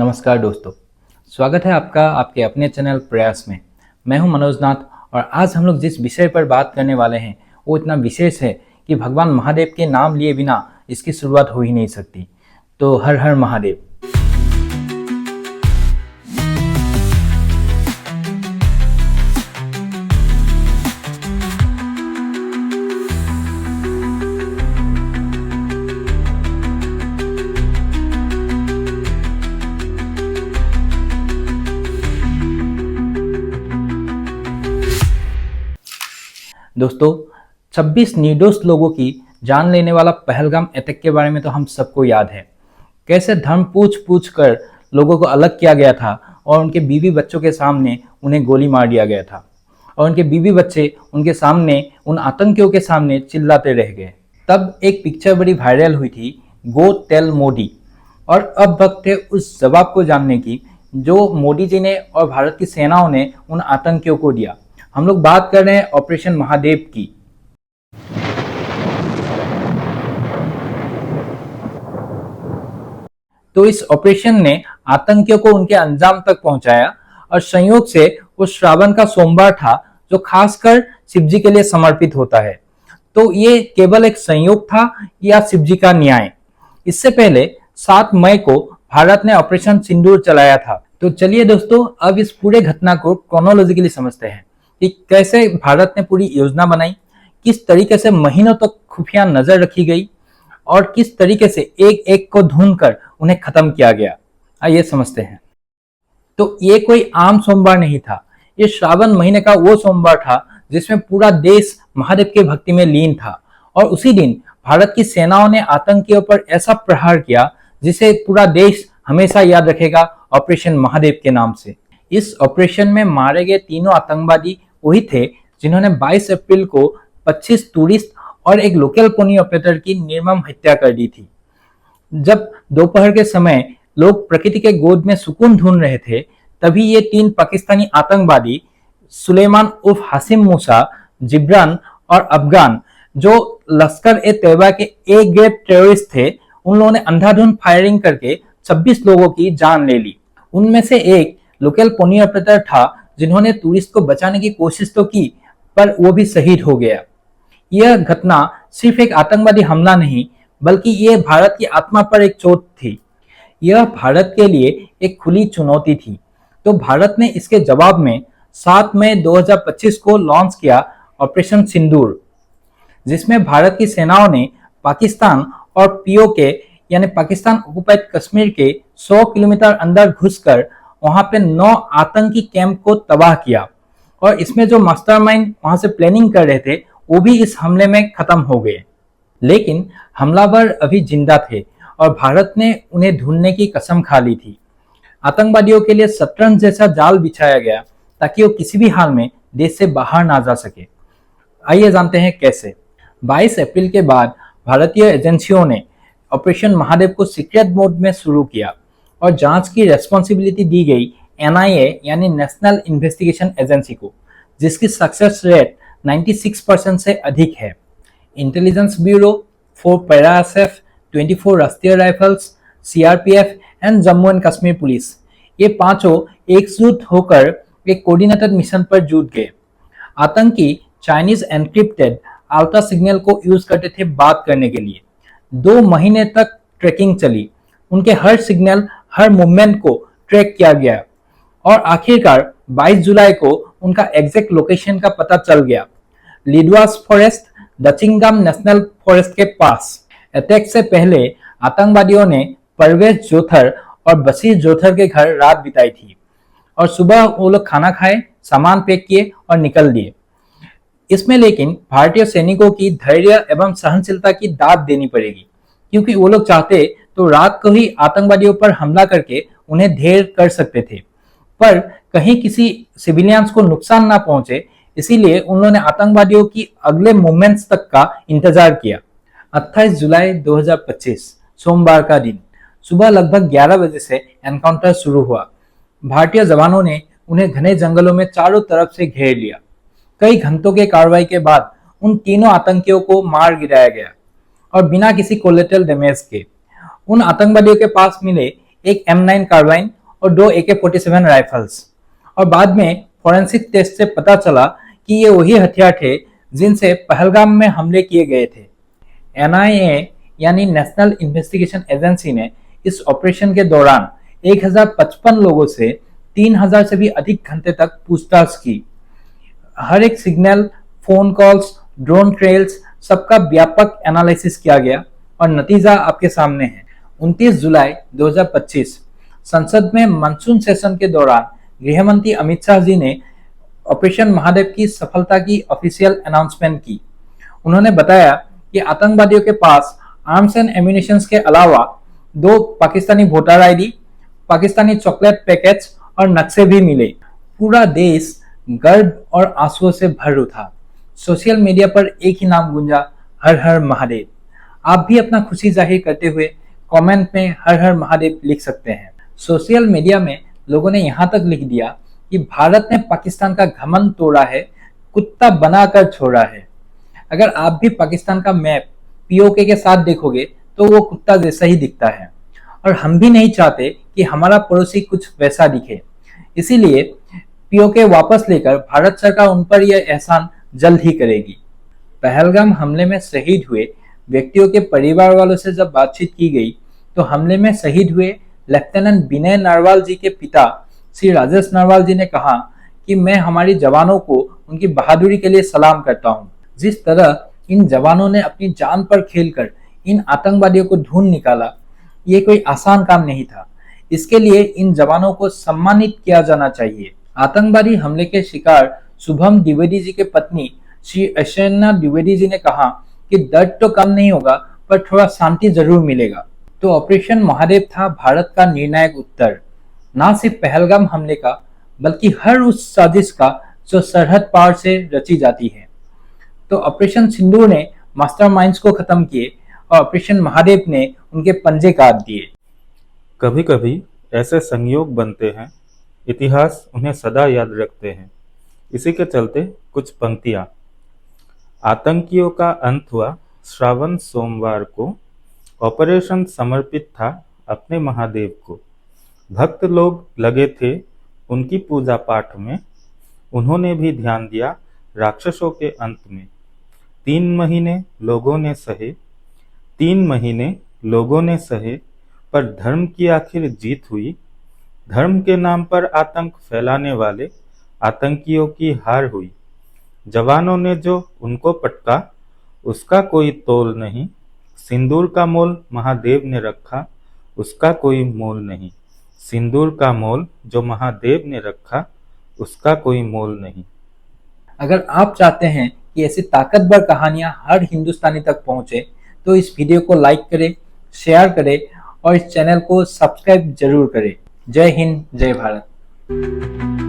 नमस्कार दोस्तों, स्वागत है आपका आपके अपने चैनल प्रयास में। मैं हूं मनोज नाथ और आज हम लोग जिस विषय पर बात करने वाले हैं वो इतना विशेष है कि भगवान महादेव के नाम लिए बिना इसकी शुरुआत हो ही नहीं सकती। तो हर हर महादेव। दोस्तों, 26 निर्दोष लोगों की जान लेने वाला पहलगाम अटैक के बारे में तो हम सबको याद है। कैसे धर्म पूछ पूछ कर लोगों को अलग किया गया था और उनके बीवी बच्चों के सामने उन्हें गोली मार दिया गया था और उनके बीवी बच्चे उनके सामने उन आतंकियों के सामने चिल्लाते रह गए। तब एक पिक्चर बड़ी वायरल हुई थी, गो टेल मोदी। और अब वक्त है उस जवाब को जानने की जो मोदी जी ने और भारत की सेनाओं ने उन आतंकियों को दिया। हम लोग बात कर रहे हैं ऑपरेशन महादेव की। तो इस ऑपरेशन ने आतंकियों को उनके अंजाम तक पहुंचाया और संयोग से वो श्रावण का सोमवार था जो खासकर शिव जी के लिए समर्पित होता है। तो ये केवल एक संयोग था या शिव जी का न्याय? इससे पहले 7 मई को भारत ने ऑपरेशन सिंदूर चलाया था। तो चलिए दोस्तों, अब इस पूरे घटना को क्रोनोलॉजिकली समझते हैं कि कैसे भारत ने पूरी योजना बनाई, किस तरीके से महीनों तक खुफिया नजर रखी गई और किस तरीके से एक एक को ढूंढकर उन्हें खत्म किया गया। आइए समझते हैं। तो ये कोई आम सोमवार नहीं था, ये श्रावण महीने का वो सोमवार था जिसमें पूरा देश महादेव के भक्ति में लीन था। और उसी दिन भारत की सेनाओं ने आतंकियों पर ऐसा प्रहार किया जिसे पूरा देश हमेशा याद रखेगा, ऑपरेशन महादेव के नाम से। इस ऑपरेशन में मारे गए तीनों आतंकवादी वही थे जिन्होंने 22 अप्रैल को 25 टूरिस्ट और एक लोकल पोनी ऑपरेटर की निर्मम हत्या कर दी थी। जब दोपहर के समय लोग प्रकृति के गोद में सुकून ढूंढ रहे थे, तभी ये 3 पाकिस्तानी आतंकवादी सुलेमान उर्फ हासिम मूसा, जिब्रान और अफगान, जो लश्कर ए तैयबा के ए ग्रेड टेररिस्ट थे, उन लोगों ने अंधाधुंध फायरिंग करके 26 लोगों की जान ले ली। उनमें से एक लोकल पोनी ऑपरेटर था जिन्होंने टूरिस्ट को बचाने की कोशिश तो की, पर वो भी शहीद हो गया। यह घटना सिर्फ एक आतंकवादी हमला नहीं, बल्कि ये भारत की आत्मा पर एक चोट थी। यह भारत के लिए एक खुली चुनौती थी। तो भारत ने इसके जवाब में 7 मई 2025 को लॉन्च किया ऑपरेशन सिंदूर, जिसमें भारत की सेनाओं ने पाकिस्तान और पीओके यानी पाकिस्तान ऑक्युपाइड कश्मीर के 100 किलोमीटर अंदर घुसकर वहां पे 9 आतंकी कैंप को तबाह किया। और इसमें जो मास्टरमाइंड वहां से प्लानिंग कर रहे थे वो भी इस हमले में खत्म हो गए। लेकिन हमलावर अभी जिंदा थे और भारत ने उन्हें ढूंढने की कसम खा ली थी। आतंकवादियों के लिए शतरंज जैसा जाल बिछाया गया ताकि वो किसी भी हाल में देश से बाहर ना जा सके। आइए जानते हैं कैसे। 22 अप्रैल के बाद भारतीय एजेंसियों ने ऑपरेशन महादेव को सीक्रेट मोड में शुरू किया और जांच की रेस्पॉन्सिबिलिटी दी गई एनआईए यानी नेशनल इन्वेस्टिगेशन एजेंसी को, जिसकी सक्सेस रेट 96% से अधिक है। इंटेलिजेंस ब्यूरो, 4 पैरा एसएफ, 24 राष्ट्रीय rifles, CRPF and Jammu and Kashmir police, ये पांचों एकजुट होकर एक कोऑर्डिनेटेड मिशन पर जुट गए। आतंकी चाइनीज एनक्रिप्टेड अल्ट्रा सिग्नल को यूज करते थे बात करने के लिए। 2 महीने तक ट्रैकिंग चली, उनके हर सिग्नल, हर मूवमेंट को ट्रैक किया गया और आखिरकार 22 जुलाई को उनका एग्जैक्ट लोकेशन का पता चल गया, लिडवास फॉरेस्ट, दचिंगम नेशनल फॉरेस्ट के पास। अटैक से पहले आतंकवादियों ने परवेज जोथर और बशीर जोथर के घर रात बिताई थी और सुबह वो लोग खाना खाए, सामान पैक किए और निकल दिए। इसमें लेकिन भारतीय सैनिकों की धैर्य एवं सहनशीलता की दाद देनी पड़ेगी, क्योंकि वो लोग चाहते तो रात को ही आतंकवादियों पर हमला करके उन्हें ढेर कर सकते थे, पर कहीं किसी सिविलियंस को नुकसान ना पहुंचे, इसीलिए उन्होंने आतंकवादियों की अगले मूवमेंट्स तक का इंतजार किया। 28 जुलाई 2025 सोमवार का दिन सुबह लगभग 11 बजे से एनकाउंटर शुरू हुआ। भारतीय जवानों ने उन्हें घने जंगलों में चारों तरफ से घेर लिया। कई घंटों के कार्रवाई के बाद उन तीनों आतंकियों को मार गिराया गया और बिना किसी कोलेटरल डैमेज के। उन आतंकवादियों के पास मिले एक M9 कार्बाइन और 2 AK-47 राइफल्स। और बाद में फॉरेंसिक टेस्ट से पता चला कि ये वही हथियार थे जिनसे पहलगाम में हमले किए गए थे। NIA यानी नेशनल इन्वेस्टिगेशन एजेंसी ने इस ऑपरेशन के दौरान 1055 लोगों से 3000 से भी अधिक घंटे तक पूछताछ की। हर एक signal, phone calls, drone trails, सबका व्यापक एनालिसिस किया गया और नतीजा आपके सामने है। 29 जुलाई 2025 संसद में मानसून सेशन के दौरान गृह मंत्री अमित शाह जी ने ऑपरेशन महादेव की सफलता की ऑफिशियल अनाउंसमेंट की। उन्होंने बताया कि आतंकवादियों के पास आर्म्स एंड एम्यूनिशन के अलावा 2 Pakistani voter ID, Pakistani chocolate packets और नक्शे भी मिले। पूरा देश गर्व और आंसुओं से भर उठा। सोशल मीडिया पर एक ही नाम गूंजा, हर हर महादेव। आप भी अपना खुशी जाहिर करते हुए कमेंट में हर हर महादेव लिख सकते हैं। सोशल मीडिया में लोगों ने यहाँ तक लिख दिया कि भारत ने पाकिस्तान का घमंड तोड़ा है, कुत्ता बनाकर छोड़ा है। अगर आप भी पाकिस्तान का मैप POK के साथ देखोगे तो वो कुत्ता जैसा ही दिखता है और हम भी नहीं चाहते कि हमारा पड़ोसी कुछ वैसा दिखे। इसीलिए POK वापस लेकर भारत सरकार उन पर यह एहसान जल्द ही करेगी। पहलगाम हमले में शहीद हुए व्यक्तियों के परिवार वालों से जब बातचीत की गई तो हमले में शहीद हुए लेफ्टिनेंट विनय नरवाल जी के पिता श्री राजेश नरवाल जी ने कहा कि मैं हमारी जवानों को उनकी बहादुरी के लिए सलाम करता हूं। जिस तरह इन जवानों ने अपनी जान पर खेलकर इन आतंकवादियों को ढूंढ निकाला, ये कोई आसान काम नहीं था। इसके लिए इन जवानों को सम्मानित किया जाना चाहिए। आतंकवादी हमले के शिकार शुभम द्विवेदी जी के पत्नी श्री ऐश्वर्या द्विवेदी जी ने कहा कि दर्द तो कम नहीं होगा पर थोड़ा शांति जरूर मिलेगा। तो ऑपरेशन महादेव था भारत का निर्णायक उत्तर, ना सिर्फ पहलगाम हमले का बल्कि हर उस साजिश का जो सरहद पार से रची जाती है। तो ऑपरेशन सिंदूर ने मास्टरमाइंड्स को खत्म किए और ऑपरेशन महादेव ने उनके पंजे काट दिए। कभी कभी ऐसे संयोग बनते हैं, इतिहास उन्हें सदा याद रखते हैं। इसी के चलते कुछ पंक्तियां। आतंकियों का अंत हुआ श्रावण सोमवार को, ऑपरेशन समर्पित था अपने महादेव को। भक्त लोग लगे थे उनकी पूजा पाठ में, उन्होंने भी ध्यान दिया राक्षसों के अंत में। 3 महीने लोगों ने सहे, 3 महीने लोगों ने सहे, पर धर्म की आखिर जीत हुई। धर्म के नाम पर आतंक फैलाने वाले आतंकियों की हार हुई। जवानों ने जो उनको पटका उसका कोई तोल नहीं। सिंदूर का मोल महादेव ने रखा, उसका कोई मोल नहीं। सिंदूर का मोल जो महादेव ने रखा, उसका कोई मोल नहीं। अगर आप चाहते हैं कि ऐसी ताकतवर कहानियां हर हिंदुस्तानी तक पहुंचे तो इस वीडियो को लाइक करें, शेयर करें और इस चैनल को सब्सक्राइब जरूर करें। जय हिंद, जय भारत।